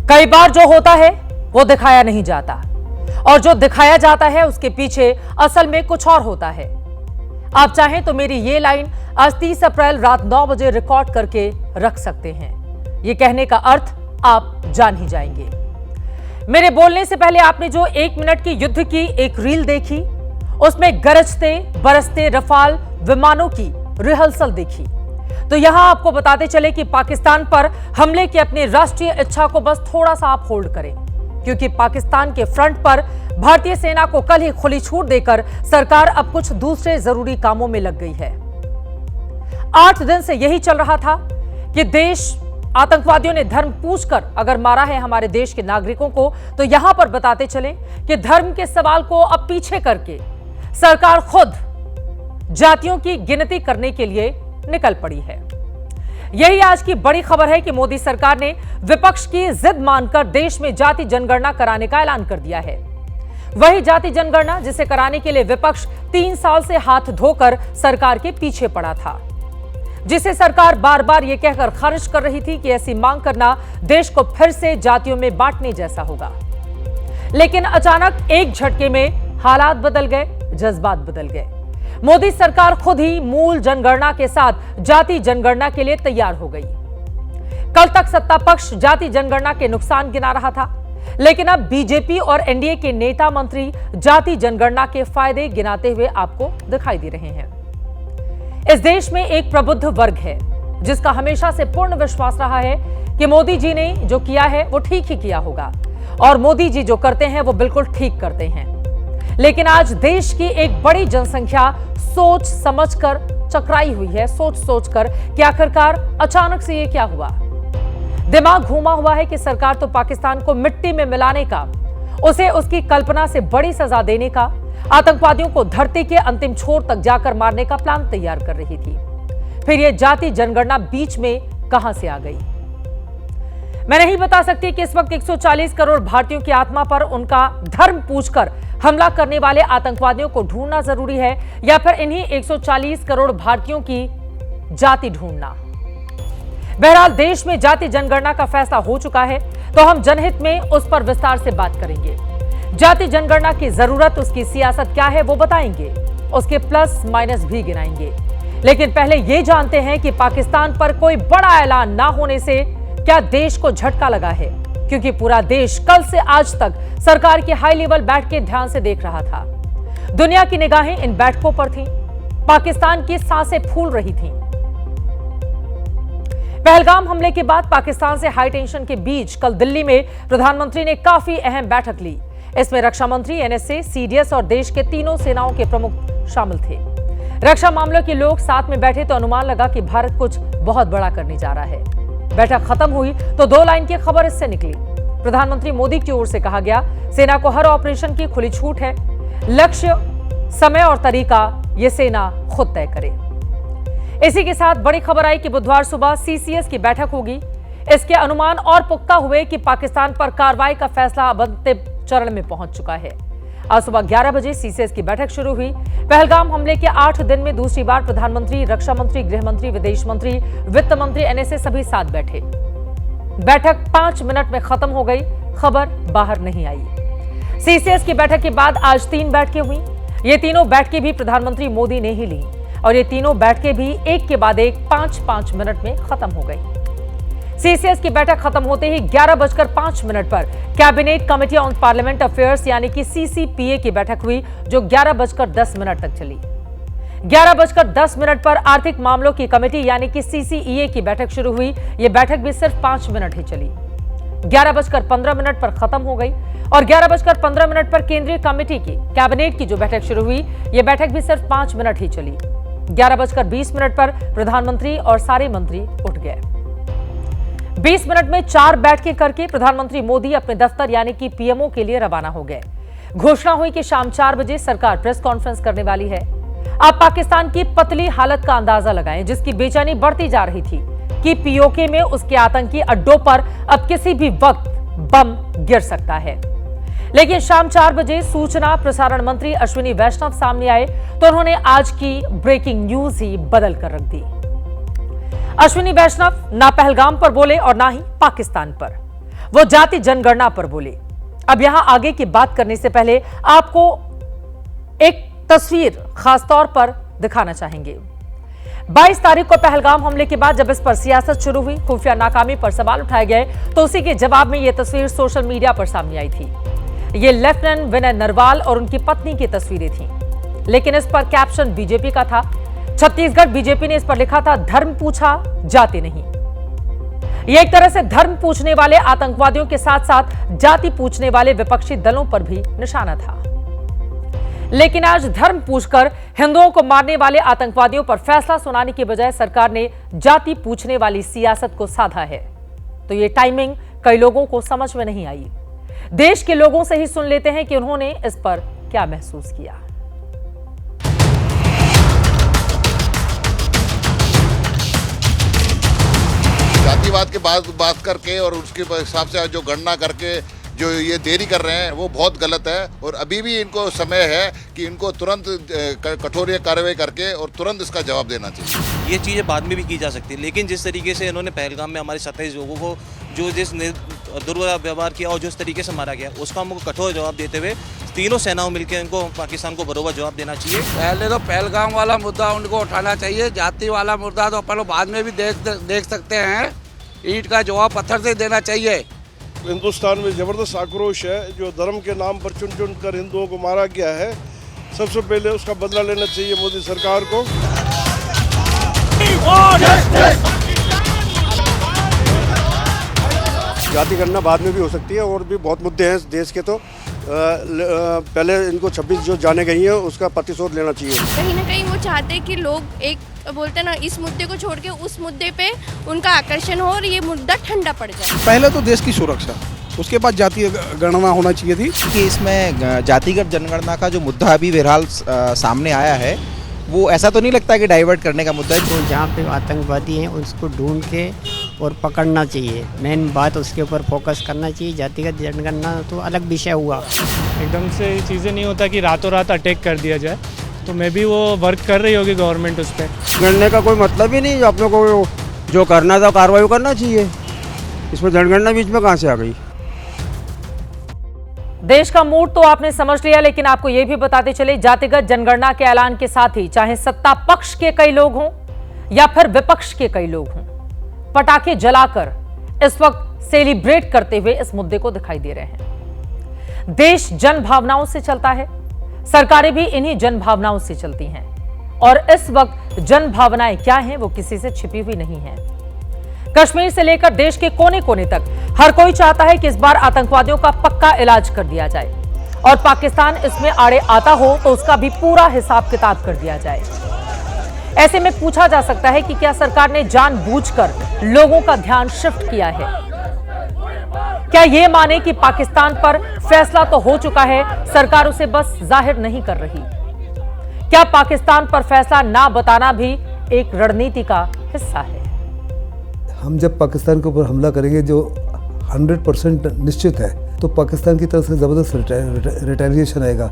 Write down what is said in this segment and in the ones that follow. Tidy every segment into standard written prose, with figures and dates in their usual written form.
कई बार जो होता है वो दिखाया नहीं जाता और जो दिखाया जाता है उसके पीछे असल में कुछ और होता है। आप चाहें तो मेरी ये लाइन आज 30 अप्रैल रात 9 बजे रिकॉर्ड करके रख सकते हैं। ये कहने का अर्थ आप जान ही जाएंगे। मेरे बोलने से पहले आपने जो 1 मिनट की युद्ध की एक रील देखी, उसमें गरजते बरसते रफाल विमानों की रिहर्सल देखी। तो यहां आपको बताते चले कि पाकिस्तान पर हमले की अपनी राष्ट्रीय इच्छा को बस थोड़ा सा आप होल्ड करें, क्योंकि पाकिस्तान के फ्रंट पर भारतीय सेना को कल ही खुली छूट देकर सरकार अब कुछ दूसरे जरूरी कामों में लग गई है। 8 दिन से यही चल रहा था कि देश आतंकवादियों ने धर्म पूछकर अगर मारा है हमारे देश के नागरिकों को, तो यहां पर बताते चले कि धर्म के सवाल को अब पीछे करके सरकार खुद जातियों की गिनती करने के लिए निकल पड़ी है। यही आज की बड़ी खबर है कि मोदी सरकार ने विपक्ष की जिद मानकर देश में जाति जनगणना कराने का ऐलान कर दिया है। वही जाति जनगणना जिसे कराने के लिए विपक्ष 3 साल से हाथ धोकर सरकार के पीछे पड़ा था, जिसे सरकार बार बार यह कहकर खारिज कर रही थी कि ऐसी मांग करना देश को फिर से जातियों में बांटने जैसा होगा। लेकिन अचानक एक झटके में हालात बदल गए, जज्बात बदल गए। मोदी सरकार खुद ही मूल जनगणना के साथ जाति जनगणना के लिए तैयार हो गई। कल तक सत्ता पक्ष जाति जनगणना के नुकसान गिना रहा था, लेकिन अब बीजेपी और एनडीए के नेता मंत्री जाति जनगणना के फायदे गिनाते हुए आपको दिखाई दे रहे हैं। इस देश में एक प्रबुद्ध वर्ग है जिसका हमेशा से पूर्ण विश्वास रहा है कि मोदी जी ने जो किया है वो ठीक ही किया होगा और मोदी जी जो करते हैं वो बिल्कुल ठीक करते हैं। लेकिन आज देश की एक बड़ी जनसंख्या सोच समझकर चकराई हुई है, सोच सोचकर कि आखिरकार अचानक से ये क्या हुआ। दिमाग घूमा हुआ है कि सरकार तो पाकिस्तान को मिट्टी में मिलाने का, उसे उसकी कल्पना से बड़ी सजा देने का, आतंकवादियों को धरती के अंतिम छोर तक जाकर मारने का प्लान तैयार कर रही थी। फिर यह जाति जनगणना बीच में कहां से आ गई। मैं नहीं बता सकती कि इस वक्त 140 करोड़ भारतीयों की आत्मा पर उनका धर्म पूछकर हमला करने वाले आतंकवादियों को ढूंढना जरूरी है या फिर इन्हीं 140 करोड़ भारतीयों की जाति ढूंढना। बहरहाल देश में जाति जनगणना का फैसला हो चुका है, तो हम जनहित में उस पर विस्तार से बात करेंगे। जाति जनगणना की जरूरत, उसकी सियासत क्या है वो बताएंगे, उसके प्लस माइनस भी गिनाएंगे। लेकिन पहले यह जानते हैं कि पाकिस्तान पर कोई बड़ा ऐलान ना होने से क्या देश को झटका लगा है, क्योंकि पूरा देश कल से आज तक सरकार की हाई लेवल बैठकें ध्यान से देख रहा था। दुनिया की निगाहें इन बैठकों पर थीं, पाकिस्तान की सांसें फूल रही थीं। पहलगाम हमले के बाद पाकिस्तान से हाई टेंशन के बीच कल दिल्ली में प्रधानमंत्री ने काफी अहम बैठक ली। इसमें रक्षा मंत्री, एनएसए, सीडीएस और देश के तीनों सेनाओं के प्रमुख शामिल थे। रक्षा मामलों के लोग साथ में बैठे तो अनुमान लगा कि भारत कुछ बहुत बड़ा करने जा रहा है। बैठक खत्म हुई तो 2 लाइन की खबर इससे निकली। प्रधानमंत्री मोदी की ओर से कहा गया, सेना को हर ऑपरेशन की खुली छूट है, लक्ष्य, समय और तरीका ये सेना खुद तय करे। इसी के साथ बड़ी खबर आई कि बुधवार सुबह सीसीएस की बैठक होगी। इसके अनुमान और पुख्ता हुए कि पाकिस्तान पर कार्रवाई का फैसला अब अंतिम चरण में पहुंच चुका है। आज सुबह 11 बजे सीसीएस की बैठक शुरू हुई। पहलगाम हमले के 8 दिन में दूसरी बार प्रधानमंत्री, रक्षा मंत्री, गृह मंत्री, विदेश मंत्री, वित्त मंत्री, एनएसए सभी साथ बैठे। बैठक 5 मिनट में खत्म हो गई, खबर बाहर नहीं आई। सीसीएस की बैठक के बाद आज 3 बैठकें हुई। ये तीनों बैठकें भी प्रधानमंत्री मोदी ने ही ली और ये तीनों बैठकें भी एक के बाद एक 5-5 मिनट में खत्म हो गई। सीसीएस की बैठक खत्म होते ही 11:05 पर cabinet committee on parliament affairs यानी कि सीसीपीए की बैठक हुई, जो 11:10 तक चली। 11:10 पर आर्थिक मामलों की कमेटी यानी कि सीसीईए की बैठक शुरू हुई। यह बैठक भी सिर्फ 5 मिनट ही चली। 11:15 पर खत्म हो गई और 11:15 पर केंद्रीय कमेटी की, कैबिनेट की जो बैठक शुरू हुई, यह बैठक भी सिर्फ 5 मिनट ही चली। 11:20 पर प्रधानमंत्री और सारे मंत्री उठ गए। 20 मिनट में 4 बैठकें करके प्रधानमंत्री मोदी अपने दफ्तर यानी कि पीएमओ के लिए रवाना हो गए। घोषणा हुई कि शाम 4 बजे सरकार प्रेस कॉन्फ्रेंस करने वाली है। आप पाकिस्तान की पतली हालत का अंदाजा लगाएं, जिसकी बेचैनी बढ़ती जा रही थी कि पीओके में उसके आतंकी अड्डों पर अब किसी भी वक्त बम गिर सकता है। लेकिन शाम 4 बजे सूचना प्रसारण मंत्री अश्विनी वैष्णव सामने आए तो उन्होंने आज की ब्रेकिंग न्यूज ही बदल कर रख दी। अश्विनी वैष्णव ना पहलगाम पर बोले और ना ही पाकिस्तान पर। वो जाति जनगणना पर बोले। अब यहां आगे की बात करने से पहले आपको एक तस्वीर खासतौर पर दिखाना चाहेंगे। 22 तारीख को पहलगाम हमले के बाद जब इस पर सियासत शुरू हुई, खुफिया नाकामी पर सवाल उठाए गए, तो उसी के जवाब में यह तस्वीर सोशल मीडिया पर सामने आई थी। ये लेफ्टिनेंट विनय नरवाल और उनकी पत्नी की तस्वीरें थीं, लेकिन इस पर कैप्शन बीजेपी का था। छत्तीसगढ़ बीजेपी ने इस पर लिखा था, धर्म पूछा जाति नहीं। यह एक तरह से धर्म पूछने वाले आतंकवादियों के साथ साथ जाति पूछने वाले विपक्षी दलों पर भी निशाना था। लेकिन आज धर्म पूछकर हिंदुओं को मारने वाले आतंकवादियों पर फैसला सुनाने की बजाय सरकार ने जाति पूछने वाली सियासत को साधा है। तो ये टाइमिंग कई लोगों को समझ में नहीं आई। देश के लोगों से ही सुन लेते हैं कि उन्होंने इस पर क्या महसूस किया। जातिवाद के बात करके और उसके हिसाब से जो गणना करके जो ये देरी कर रहे हैं वो बहुत गलत है। और अभी भी इनको समय है कि इनको तुरंत कठोर कार्रवाई करके और तुरंत इसका जवाब देना चाहिए। ये चीज़ें बाद में भी की जा सकती है, लेकिन जिस तरीके से इन्होंने पहलगाम में हमारे 27 लोगों को जो जिस दुर्व्यवहार किया और जिस तरीके से मारा गया, उसका हमको कठोर जवाब देते हुए तीनों सेनाओं मिलकर इनको पाकिस्तान को बरोबर जवाब देना चाहिए। पहले तो पहलगाम वाला मुद्दा उनको उठाना चाहिए। जाति वाला मुद्दा तो अपन बाद में भी देख सकते हैं। ईंट का जवाब पत्थर से देना चाहिए। हिंदुस्तान में ज़बरदस्त आक्रोश है। जो धर्म के नाम पर चुन चुन कर हिंदुओं को मारा गया है, सबसे पहले उसका बदला लेना चाहिए मोदी सरकार को। जाति गणना बाद में भी हो सकती है और भी बहुत मुद्दे हैं देश के, तो पहले इनको 26 जो जाने गई हैं उसका प्रतिशोध लेना चाहिए। कहीं ना कहीं वो चाहते हैं कि लोग एक बोलते हैं ना, इस मुद्दे को छोड़ के उस मुद्दे पे उनका आकर्षण हो और ये मुद्दा ठंडा पड़ जाए। पहले तो देश की सुरक्षा, उसके बाद जातीय गणना होना चाहिए थी। कि इसमें जातिगत जनगणना का जो मुद्दा अभी बहरहाल सामने आया है, वो ऐसा तो नहीं लगता कि डाइवर्ट करने का मुद्दा है। तो जहाँ पे आतंकवादी हैं उसको ढूंढ के और पकड़ना चाहिए। मेन बात उसके ऊपर फोकस करना चाहिए। जातिगत जनगणना तो अलग विषय हुआ। एकदम से ये चीज़ें नहीं होता कि रातों रात अटैक कर दिया जाए, तो मैं भी वो वर्क कर रही होगी गवर्नमेंट उस पर। गणने का कोई मतलब ही नहीं। अपने को जो करना था कार्रवाई करना चाहिए। इसमें जनगणना बीच में कहाँ से आ गई। देश का मूड तो आपने समझ लिया, लेकिन आपको यह भी बताते चले, जातिगत जनगणना के ऐलान के साथ ही चाहे सत्ता पक्ष के कई लोग हों या फिर विपक्ष के कई लोग हों, पटाखे जलाकर इस वक्त सेलिब्रेट करते हुए इस मुद्दे को दिखाई दे रहे हैं। देश जन भावनाओं से चलता है, सरकारें भी इन्हीं जन भावनाओं से चलती हैं, और इस वक्त जन भावनाएं क्या हैं वो किसी से छिपी हुई नहीं है। कश्मीर से लेकर देश के कोने कोने तक हर कोई चाहता है कि इस बार आतंकवादियों का पक्का इलाज कर दिया जाए, और पाकिस्तान इसमें आड़े आता हो तो उसका भी पूरा हिसाब किताब कर दिया जाए। ऐसे में पूछा जा सकता है कि क्या सरकार ने जानबूझकर लोगों का ध्यान शिफ्ट किया है? क्या ये माने कि पाकिस्तान पर फैसला तो हो चुका है, सरकार उसे बस जाहिर नहीं कर रही? क्या पाकिस्तान पर फैसला ना बताना भी एक रणनीति का हिस्सा है? हम जब पाकिस्तान के ऊपर हमला करेंगे, जो 100% निश्चित है, तो पाकिस्तान की तरफ से ज़बरदस्त रिटेलिएशन आएगा।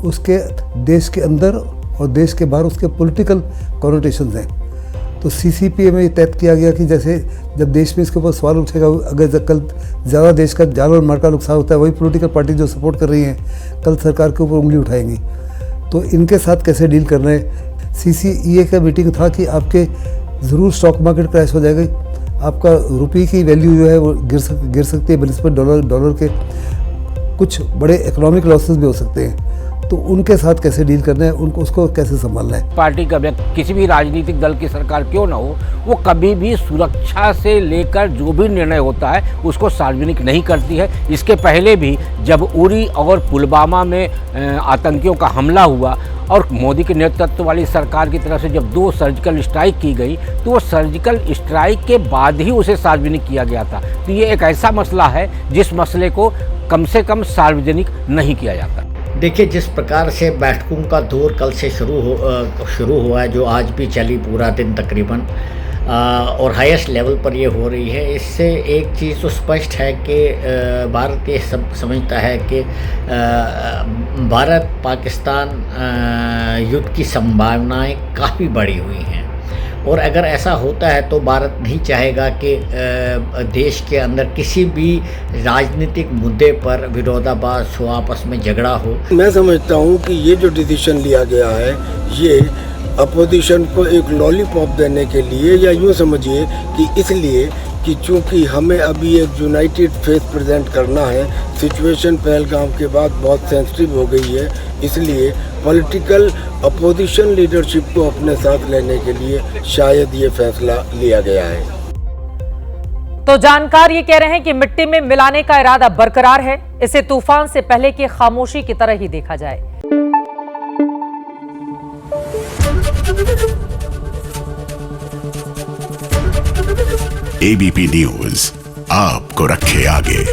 उसके देश के अंदर और देश के बाहर उसके पॉलिटिकल कॉनोटेशंस हैं। तो सीसीपीए में ये तय किया गया कि जैसे जब देश में इसके ऊपर सवाल उठेगा, अगर कल ज़्यादा देश का जान और माल का नुकसान होता है, वही पॉलिटिकल पार्टी जो सपोर्ट कर रही हैं कल सरकार के ऊपर उंगली उठाएंगी। तो इनके साथ कैसे डील करना है। सीसीईए का मीटिंग था कि आपके ज़रूर स्टॉक मार्केट क्रैश हो जाएगा, आपका रुपये की वैल्यू जो है वो गिर सकती है, बनिस्बत डॉलर के कुछ बड़े इकोनॉमिक लॉसेस भी हो सकते हैं। तो उनके साथ कैसे डील करना है, उनको उसको कैसे संभालना है। पार्टी का व्यक्ति, किसी भी राजनीतिक दल की सरकार क्यों ना हो, वो कभी भी सुरक्षा से लेकर जो भी निर्णय होता है उसको सार्वजनिक नहीं करती है। इसके पहले भी जब उरी और पुलवामा में आतंकियों का हमला हुआ और मोदी के नेतृत्व वाली सरकार की तरफ से जब 2 सर्जिकल स्ट्राइक की गई, तो वो सर्जिकल स्ट्राइक के बाद ही उसे सार्वजनिक किया गया था। तो ये एक ऐसा मसला है जिस मसले को कम से कम सार्वजनिक नहीं किया जाता। देखिए, जिस प्रकार से बैठकों का दौर कल से शुरू हुआ है, जो आज भी चली पूरा दिन तकरीबन, और हाईएस्ट लेवल पर ये हो रही है, इससे एक चीज़ तो स्पष्ट है कि भारत ये सब समझता है कि भारत पाकिस्तान युद्ध की संभावनाएं काफ़ी बढ़ी हुई हैं, और अगर ऐसा होता है तो भारत नहीं चाहेगा कि देश के अंदर किसी भी राजनीतिक मुद्दे पर विरोधाभास हो, आपस में झगड़ा हो। मैं समझता हूँ कि ये जो डिसीजन लिया गया है ये अपोजिशन को एक लॉलीपॉप देने के लिए, या यूँ समझिए कि इसलिए कि चूँकि हमें अभी एक यूनाइटेड फेस प्रेजेंट करना है, सिचुएशन पहलगाम के बाद बहुत सेंसिटिव हो गई है, इसलिए पॉलिटिकल अपोजिशन लीडरशिप को अपने साथ लेने के लिए शायद ये फैसला लिया गया है। तो जानकार ये कह रहे हैं कि मिट्टी में मिलाने का इरादा बरकरार है, इसे तूफान से पहले की खामोशी की तरह ही देखा जाए। एबीपी न्यूज आपको रखे आगे।